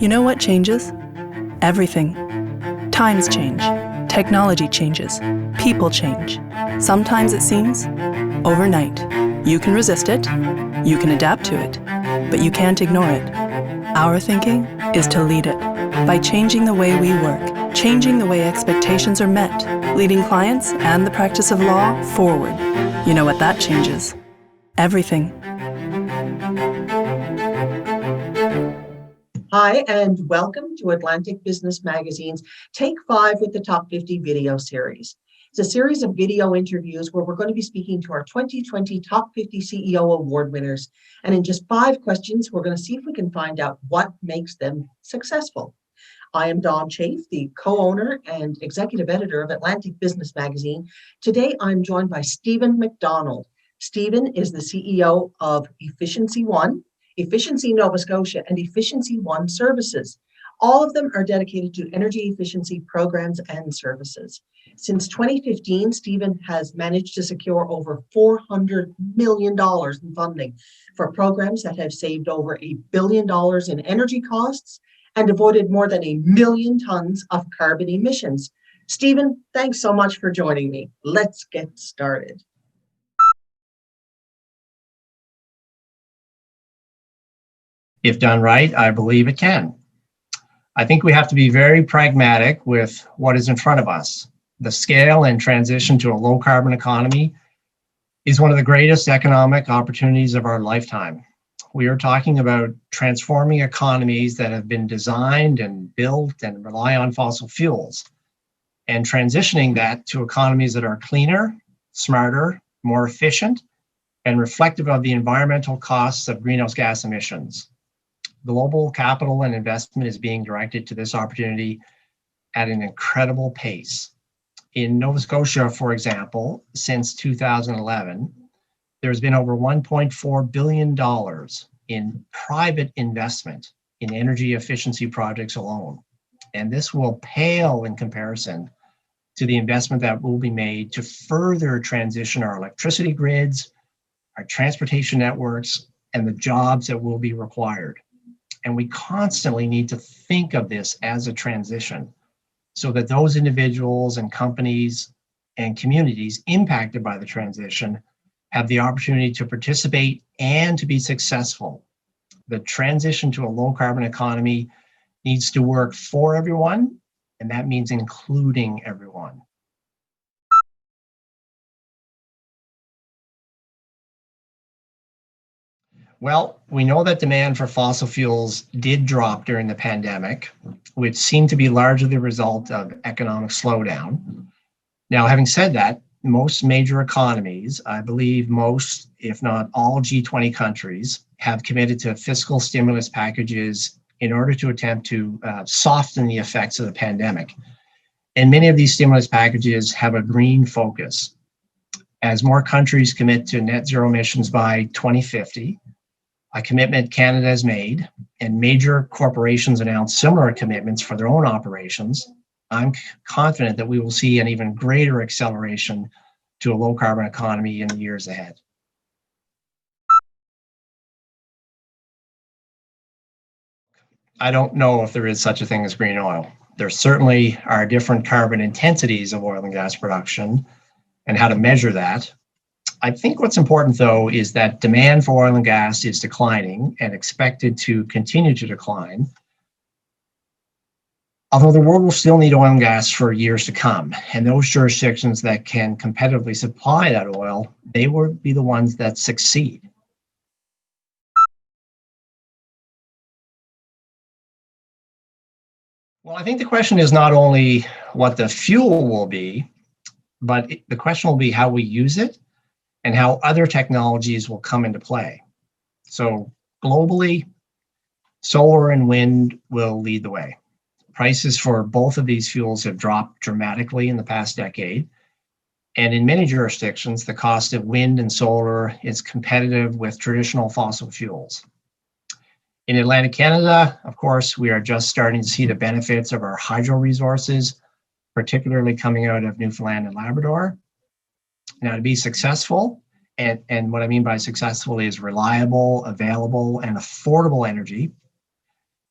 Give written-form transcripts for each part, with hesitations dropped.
You know what changes? Everything. Times change. Technology changes. People change. Sometimes it seems overnight. You can resist it. You can adapt to it. But you can't ignore it. Our thinking is to lead it by changing the way we work, changing the way expectations are met, leading clients and the practice of law forward. You know what that changes? Everything. Hi, and welcome to Atlantic Business Magazine's Take 5 with the Top 50 video series. It's a series of video interviews where we're going to be speaking to our 2020 Top 50 CEO Award winners. And in just 5 questions, we're going to see if we can find out what makes them successful. I am Dawn Chafe, the co-owner and executive editor of Atlantic Business Magazine. Today, I'm joined by Stephen MacDonald. Stephen is the CEO of EfficiencyOne, Efficiency Nova Scotia, and EfficiencyOne Services. All of them are dedicated to energy efficiency programs and services. Since 2015, Stephen has managed to secure over $400 million in funding for programs that have saved over $1 billion in energy costs and avoided more than 1 million tons of carbon emissions. Stephen, thanks so much for joining me. Let's get started. If done right, I believe it can. I think we have to be very pragmatic with what is in front of us. The scale and transition to a low carbon economy is one of the greatest economic opportunities of our lifetime. We are talking about transforming economies that have been designed and built and rely on fossil fuels, and transitioning that to economies that are cleaner, smarter, more efficient, and reflective of the environmental costs of greenhouse gas emissions. Global capital and investment is being directed to this opportunity at an incredible pace. In Nova Scotia, for example, since 2011, there's been over $1.4 billion in private investment in energy efficiency projects alone. And this will pale in comparison to the investment that will be made to further transition our electricity grids, our transportation networks, and the jobs that will be required. And we constantly need to think of this as a transition so that those individuals and companies and communities impacted by the transition have the opportunity to participate and to be successful. The transition to a low carbon economy needs to work for everyone, and that means including everyone. Well, we know that demand for fossil fuels did drop during the pandemic, which seemed to be largely the result of economic slowdown. Now, having said that, most major economies, I believe most, if not all G20 countries, have committed to fiscal stimulus packages in order to attempt to soften the effects of the pandemic. And many of these stimulus packages have a green focus. As more countries commit to net zero emissions by 2050, a commitment Canada has made, and major corporations announce similar commitments for their own operations, I'm confident that we will see an even greater acceleration to a low carbon economy in the years ahead. I don't know if there is such a thing as green oil. There certainly are different carbon intensities of oil and gas production and how to measure that. I think what's important, though, is that demand for oil and gas is declining and expected to continue to decline. Although the world will still need oil and gas for years to come, and those jurisdictions that can competitively supply that oil, they will be the ones that succeed. Well, I think the question is not only what the fuel will be, but the question will be how we use it and how other technologies will come into play. So globally, solar and wind will lead the way. Prices for both of these fuels have dropped dramatically in the past decade. And in many jurisdictions, the cost of wind and solar is competitive with traditional fossil fuels. In Atlantic Canada, of course, we are just starting to see the benefits of our hydro resources, particularly coming out of Newfoundland and Labrador. Now, to be successful, and what I mean by successful is reliable, available, and affordable energy,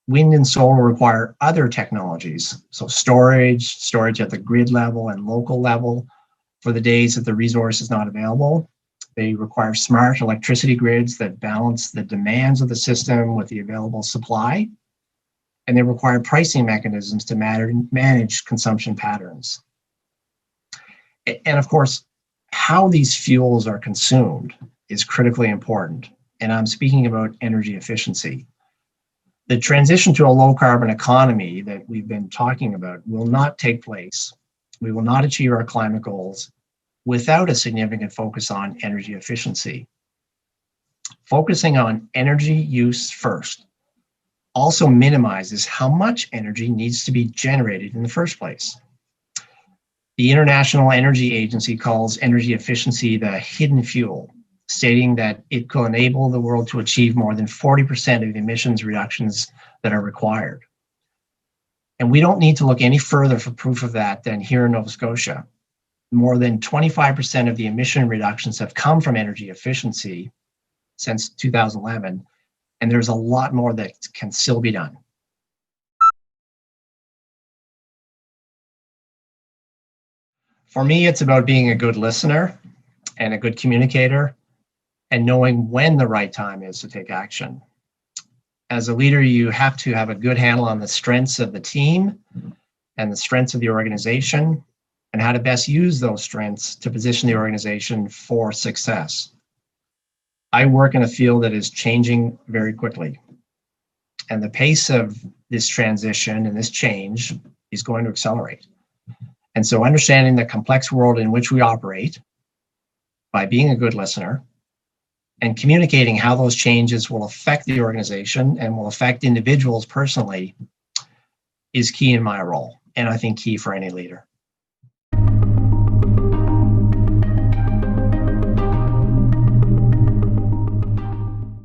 Wind and solar require other technologies. So storage at the grid level and local level for the days that the resource is not available. They require smart electricity grids that balance the demands of the system with the available supply. And they require pricing mechanisms to manage consumption patterns. And of course, how these fuels are consumed is critically important. And I'm speaking about energy efficiency. The transition to a low carbon economy that we've been talking about will not take place. We will not achieve our climate goals without a significant focus on energy efficiency. Focusing on energy use first also minimizes how much energy needs to be generated in the first place. The International Energy Agency calls energy efficiency the hidden fuel, stating that it could enable the world to achieve more than 40% of the emissions reductions that are required. And we don't need to look any further for proof of that than here in Nova Scotia. More than 25% of the emission reductions have come from energy efficiency since 2011, and there's a lot more that can still be done. For me, it's about being a good listener and a good communicator, and knowing when the right time is to take action. As a leader, you have to have a good handle on the strengths of the team and the strengths of the organization, and how to best use those strengths to position the organization for success. I work in a field that is changing very quickly, and the pace of this transition and this change is going to accelerate. And so understanding the complex world in which we operate by being a good listener and communicating how those changes will affect the organization and will affect individuals personally is key in my role, and I think key for any leader.